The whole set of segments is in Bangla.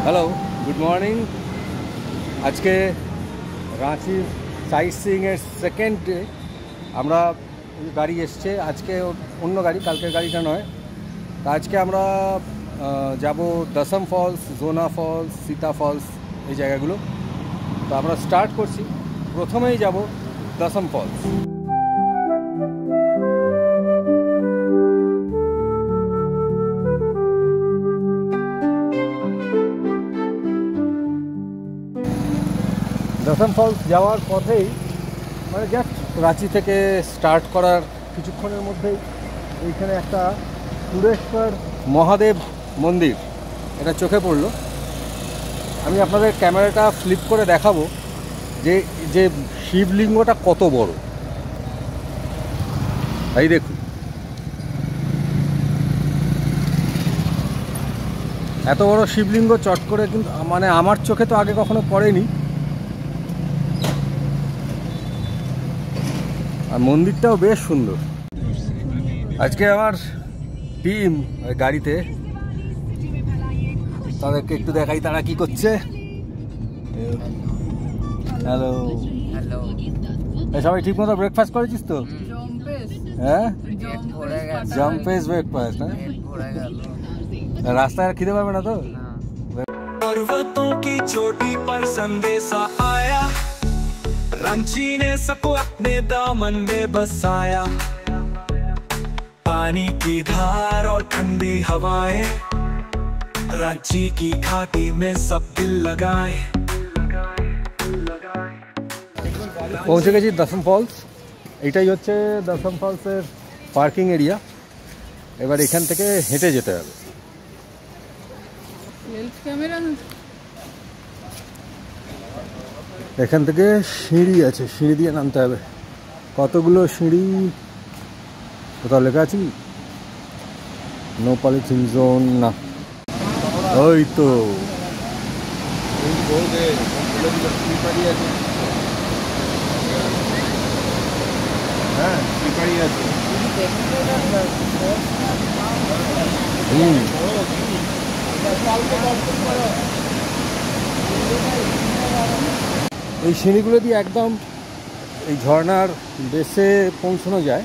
Hello, good morning. আজকে রাঁচির সাইট সিইংয়ের সেকেন্ড ডে। আমরা গাড়ি এসছে আজকে, অন্য গাড়ি, কালকের গাড়িটা নয়। তা আজকে আমরা যাব দশম ফলস, জোনা ফলস, সীতা ফলস, এই জায়গাগুলো। তো আমরা স্টার্ট করছি, প্রথমেই যাব দশম ফলস। দশম ফলস যাওয়ার পথেই মানে জাস্ট রাঁচি থেকে স্টার্ট করার কিছুক্ষণের মধ্যেই এইখানে একটা সুরেশ্বর মহাদেব মন্দির এটা চোখে পড়লো। আমি আপনাদের ক্যামেরাটা ফ্লিপ করে দেখাবো যে যে শিবলিঙ্গটা কত বড়। এই দেখুন, এত বড় শিবলিঙ্গ চট করে কিন্তু মানে আমার চোখে তো আগে কখনো পড়েনি। আর মন্দিরটাও বেশ সুন্দর। আজকে আমার টিম গাড়িতে, তাদেরকে একটু দেখাই তারা কি করছে। হ্যালো হ্যালো, সবাই ঠিক মতো ব্রেকফাস্ট করেছিস তো? হ্যাঁ, জম্পেস ব্রেকফাস্ট। হ্যাঁ, রাস্তায় আর খিদে পাবে না তো? पर्वतों की चोटी पर संदेशा आया, रांची ने सबको अपने दामन में बसाया। पानी की धार और ठंडी हवाएं, रांची की घाटी में सब दिल लगाए। পৌঁছে গেছি দশম ফলস। এটাই হচ্ছে দশম ফলসের পার্কিং এরিয়া। এবার এখান থেকে হেঁটে যেতে হবে। এখান থেকে সিঁড়ি আছে, সিঁড়ি দিয়ে নামতে হবে। কতগুলো সিঁড়ি কোথাও লেখা আছে? নো পলিথিন জোন না, ওই তো হ্যাঁ স্লিপারি আছে। এই সিঁড়িগুলো দিয়ে একদম এই ঝর্ণার বেসে পৌঁছানো যায়।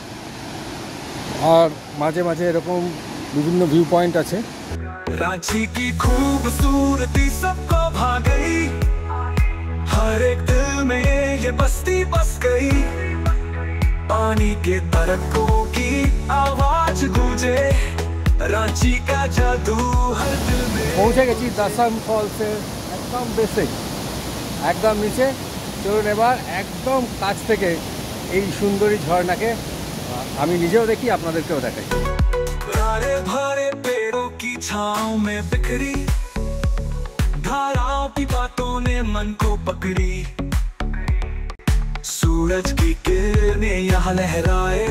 আর মাঝে মাঝে এরকম বিভিন্ন ভিউ পয়েন্ট আছে। रांची की खूबसूरती सबको भा गई, हर एक दिल में ये बस्ती बस गई। पानी के तरकों की आवाज गूंजे, रांची का जादू हर दिल में। পৌঁছে গেছি দশম ফলসের একদম বেসে, একদম নিচে। চলুন এবার একদম কাছ থেকে এই সুন্দরী ঝর্ণাকে আমি নিজেও দেখি, আপনাদেরকেও দেখাই। हरे भरे पेड़ों की छांव में बिखरी, धाराओं की बातों ने मन को पकड़ी। सूरज की किरणें यहाँ लहराए,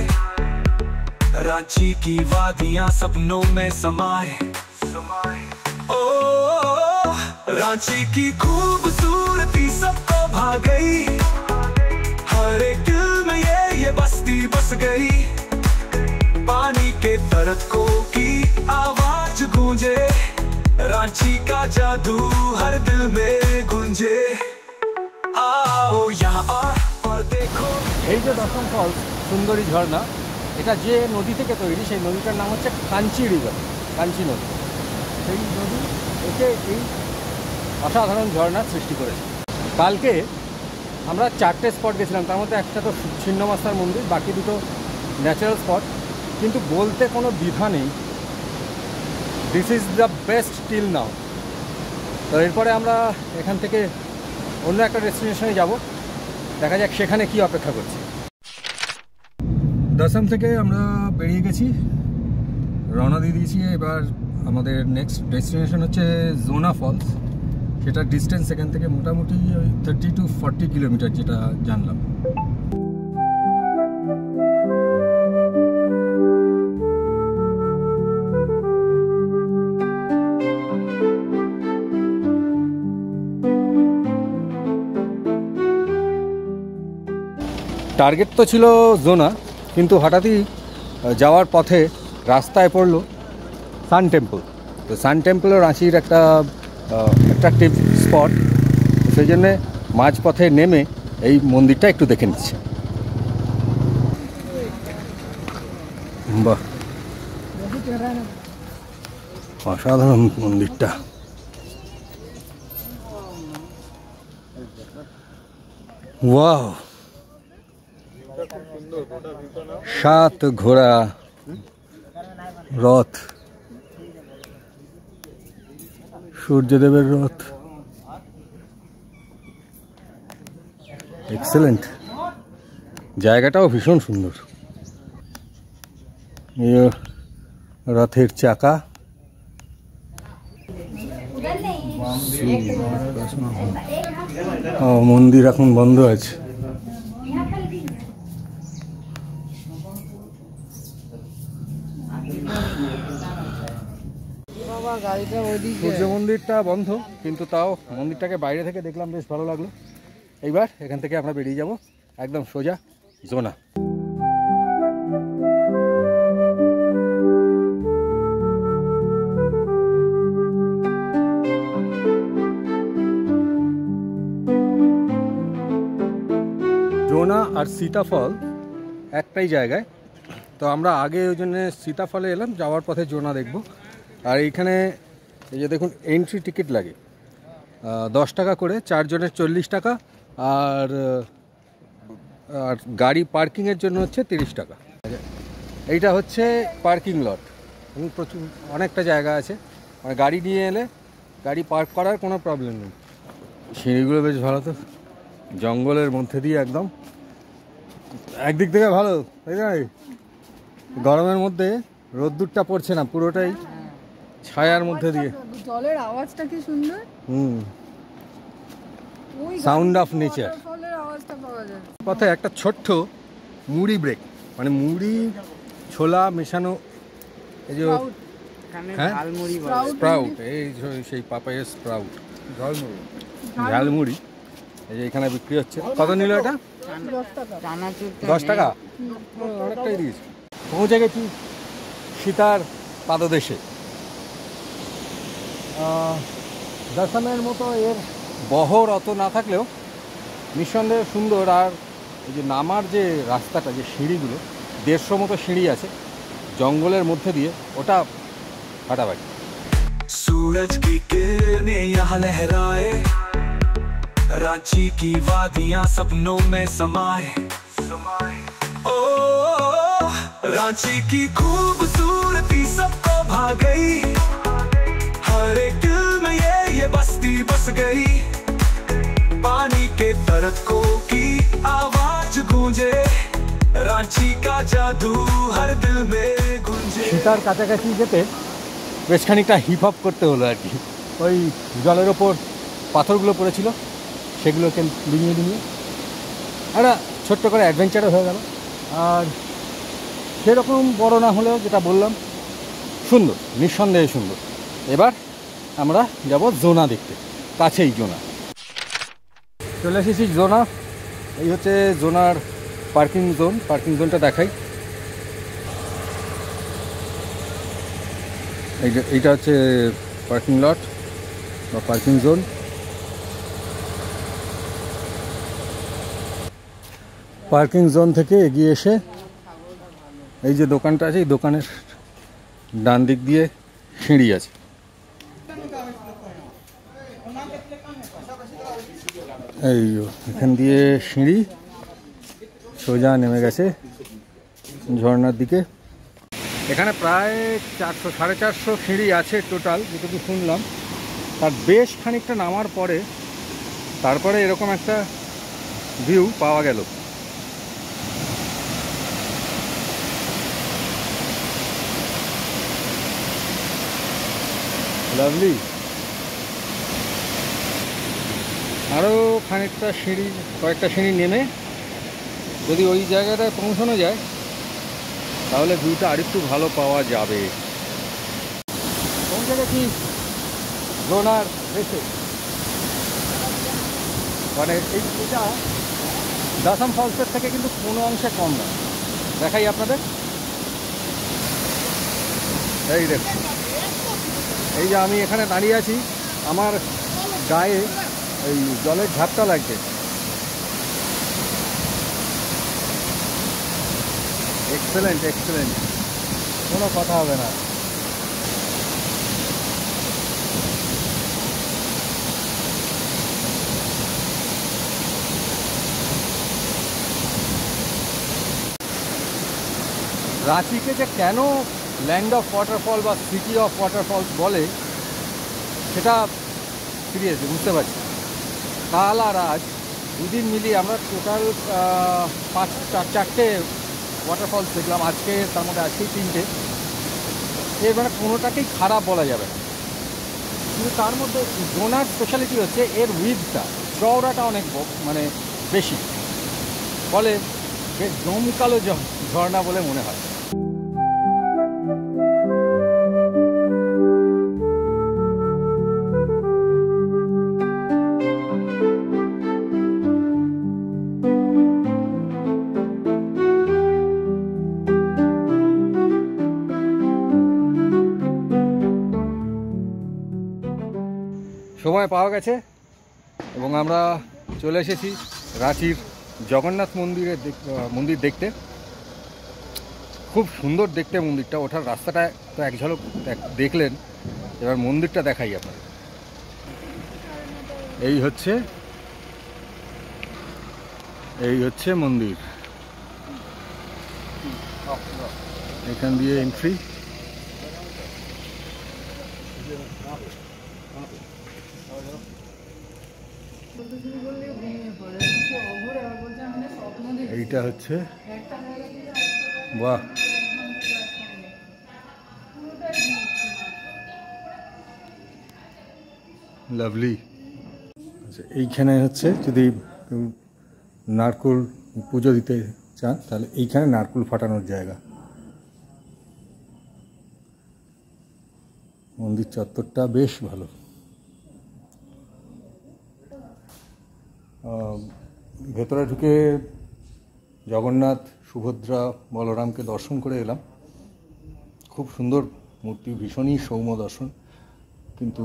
रांची की वादियां सपनों में समाए। ओ रांची की खूबसूरती सबको भा गई, हर एक दिल में ये बस्ती बस गई। पानी के तरकों की आवाज गूंजे, रांची का जादू हर दिल में गूंजे। आओ यहाँ और देखो। এই যে দশম ফলস সুন্দরী ঝর্ণা, এটা যে নদী থেকে তৈরি, সেই নদীটার নাম হচ্ছে কাঞ্চি রিভার, কাঞ্চি নদী। সেই নদী এসে এই অসাধারণ ঝর্ণার সৃষ্টি করেছে। কালকে আমরা 4টে স্পট গেছিলাম, তার মধ্যে একটা তো ছিন্নমস্তার মন্দির, বাকি দুটো ন্যাচারাল স্পট। কিন্তু বলতে কোনো দ্বিধা নেই, this is the best till now. তো এরপরে আমরা এখান থেকে অন্য একটা ডেস্টিনেশনে যাব, দেখা যাক সেখানে কি অপেক্ষা করছে। দশম থেকে আমরা বেরিয়ে গেছি, রওনা দিয়ে দিয়েছি। এবার আমাদের নেক্সট ডেস্টিনেশন হচ্ছে জোনা ফলস। সেটার ডিস্টেন্স এখান থেকে মোটামুটি ওই 30 to 40 কিলোমিটার, যেটা জানলাম। টার্গেট তো ছিল জোনা, কিন্তু হঠাৎই যাওয়ার পথে রাস্তায় পড়লো সান টেম্পল। তো সান টেম্পলও রাঁচির একটা অ্যাট্রাকটিভ স্পট, সেই জন্যে মাঝপথে নেমে এই মন্দিরটা একটু দেখে নিচ্ছে। বাহ, অসাধারণ মন্দিরটা। ওয়াও, 7 ঘোড়া রথ, সূর্যদেবের রথ, এক্সেলেন্ট। জায়গাটাও ভীষণ সুন্দর। রথের চাকা, মন্দির এখন বন্ধ আছে। সূর্য মন্দিরটা বন্ধ, কিন্তু তাও মন্দিরটাকে বাইরে থেকে দেখলাম, বেশ ভালো লাগলো। এইবার এখান থেকে আমরা বেরিয়ে যাব একদম সোজা জোনা। জোনা আর সীতাফল একটাই জায়গায়, তো আমরা আগে ওই জন্য সীতাফলে এলাম, যাওয়ার পথে জোনা দেখব। আর এইখানে এই যে দেখুন, এন্ট্রি টিকিট লাগে 10 টাকা করে, 4 জনের 40 টাকা, আর গাড়ি পার্কিংয়ের জন্য হচ্ছে 30 টাকা। এইটা হচ্ছে পার্কিং লট, প্রচুর অনেকটা জায়গা আছে, মানে গাড়ি নিয়ে এলে গাড়ি পার্ক করার কোনো প্রবলেম নেই। সিঁড়িগুলো বেশ ভালো, তো জঙ্গলের মধ্যে দিয়ে একদম, একদিক থেকে ভালো, তাই না? গরমের মধ্যে রোদ্দুরটা পড়ছে না, পুরোটাই ছায়ার মধ্যে দিয়ে। জলের আওয়াজটা কি সুন্দর, সাউন্ড অফ নেচার। আওয়াজটা পাওয়া যায়। পথে একটা ছোট্ট মুড়ি ব্রেক, মানে মুড়ি ছোলা মেশানো, এই যে স্প্রাউট, এই সেই পাপায়ের স্প্রাউট, ঝালমুড়ি, এই যে এখানে বিক্রি হচ্ছে। কত নিল এটা? 10 টাকা, অনেকটাই দিয়েছে। পৌঁছে গেছি সীতার পাদদেশে। দশমের মতো এর বহর অত না থাকলেও নিঃসন্দেহে সুন্দর। আর এই যে নামার যে রাস্তাটা, যে সিঁড়িগুলো, 150 মতো সিঁড়ি আছে জঙ্গলের মধ্যে দিয়ে, ওটা ফাটাফাটি। सूरज की किरणें यहाँ लहराए, रांची की वादियाँ सपनों में समाए। ओ रांची की खूबसूरती सबको भा गई, हर एक दिल में ये बस्ती बस गई। पानी के तड़कों की आवाज गूंजे, रांची का जादू हर दिल में गूंजे। সীতার কাছাকাছি যেতে বেশ খানিকটা হিপ হপ করতে হলো আর কি। ওই জলের ওপর পাথরগুলো পড়েছিল, সেগুলোকে ডিঙিয়ে ডিঙিয়ে একটা ছোট্ট করে অ্যাডভেঞ্চারও হয়ে গেল। আর সেরকম বড় না হলেও, যেটা বললাম, সুন্দর, নিঃসন্দেহে সুন্দর। এবার আমরা যাব জোনা দেখতে, কাছেই জোনা। চলে এসেছি জোনা। এই হচ্ছে জোনার পার্কিং জোন। পার্কিং জোনটা দেখাই। এইটা হচ্ছে পার্কিং লট বা পার্কিং জোন। পার্কিং জোন থেকে এগিয়ে এসে এই যে দোকানটা আছে, এই দোকানের ডান দিক দিয়ে সিঁড়ি আছে। এই এখান দিয়ে সিঁড়ি সোজা নেমে গেছে ঝর্ণার দিকে। এখানে প্রায় 400 450 সিঁড়ি আছে টোটাল, যেটুকু শুনলাম। তার বেশ খানিকটা নামার পরে তারপরে এরকম একটা ভিউ পাওয়া গেল। লাভলি। আরও খানিকটা সিঁড়ি, কয়েকটা সিঁড়ি নেমে যদি ওই জায়গাটায় পৌঁছানো যায়, তাহলে ভিউটা আরেকটু ভালো পাওয়া যাবে। পৌঁছে গেছি জোনার দেশে। মানে এইটা দশম ফলসের থেকে কিন্তু কোনো অংশে কম না। দেখাই আপনাদের, এই দেখুন, এই যে আমি এখানে দাঁড়িয়ে আছি, আমার গায়ে এই জলের ঝাপটা লাগছে। এক্সেলেন্ট এক্সেলেন্ট, কোনো কথা হবে না। রাঁচিকে যে কেন ল্যান্ড অফ ওয়াটারফল বা সিটি অফ ওয়াটারফলস বলে সেটা সিরিয়াসলি বুঝতে পারছি। কাল আর আজ দুদিন মিলিয়ে আমরা টোটাল 4টে ওয়াটারফলস দেখলাম, আজকে তার মধ্যে আজকেই 3টে। এর মানে কোনোটাকেই খারাপ বলা যাবে না, কিন্তু তার মধ্যে জোনার স্পেশালিটি হচ্ছে এর উইথটা, চওড়াটা অনেক মানে বেশি, ফলে বেশ জমকালো ঝর্ণা বলে মনে হয়। সময় পাওয়া গেছে এবং আমরা চলে এসেছি রাঁচির জগন্নাথ মন্দির দেখতে। খুব সুন্দর দেখতে মন্দিরটা, ওঠার রাস্তাটা তো এক ঝলক দেখলেন, এবার মন্দিরটা দেখাই আপনাদের। এই হচ্ছে মন্দির, এখান দিয়ে এন্ট্রি। এইটা হচ্ছে, বাহ, লাভলি। আচ্ছা, এইখানে হচ্ছে যদি নারকেল পুজো দিতে চান তাহলে এইখানে নারকেল ফাটানোর জায়গা। মন্দির চত্বরটা বেশ ভালো। ভেতরে ঢুকে জগন্নাথ, সুভদ্রা, বলরামকে দর্শন করে এলাম। খুব সুন্দর মূর্তি, ভীষণই সৌম্য দর্শন, কিন্তু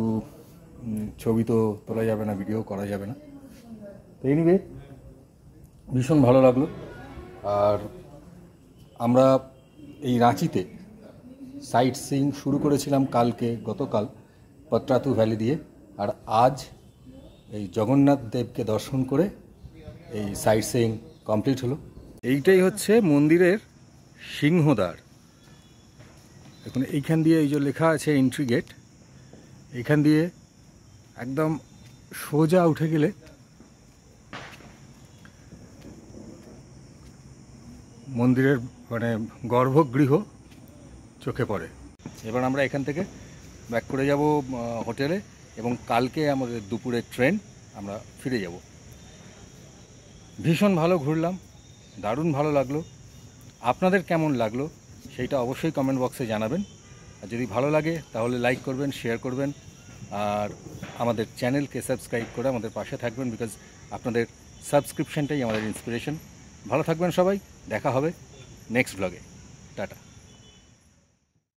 ছবি তো তোলা যাবে না, ভিডিও করা যাবে না। তো এনিওয়ে ভীষণ ভালো লাগলো। আর আমরা এই রাঁচিতে সাইট সিইং শুরু করেছিলাম গতকাল পত্রাতু ভ্যালি দিয়ে, আর আজ এই জগন্নাথ দেবকে দর্শন করে এই সাইট সিইং কমপ্লিট হলো। এইটাই হচ্ছে মন্দিরের সিংহদ্বার। দেখুন এইখান দিয়ে এই যে লেখা আছে এন্ট্রি গেট, এইখান দিয়ে একদম সোজা উঠে গেলে মন্দিরের মানে গর্ভগৃহ চোখে পড়ে। এবার আমরা এখান থেকে ব্যাক করে যাব হোটেলে, এবং কালকে আমাদের দুপুরের ট্রেন, আমরা ফিরে যাব। ভীষণ ভালো ঘুরলাম, দারুণ ভালো লাগলো। আপনাদের কেমন লাগলো সেইটা অবশ্যই কমেন্ট বক্সে জানাবেন। আর যদি ভালো লাগে তাহলে লাইক করবেন, শেয়ার করবেন, আর আমাদের চ্যানেলকে সাবস্ক্রাইব করে আমাদের পাশে থাকবেন, বিকজ আপনাদের সাবস্ক্রিপশনটাই আমাদের ইন্সপিরেশন। ভালো থাকবেন সবাই, দেখা হবে নেক্সট ব্লগে। টাটা।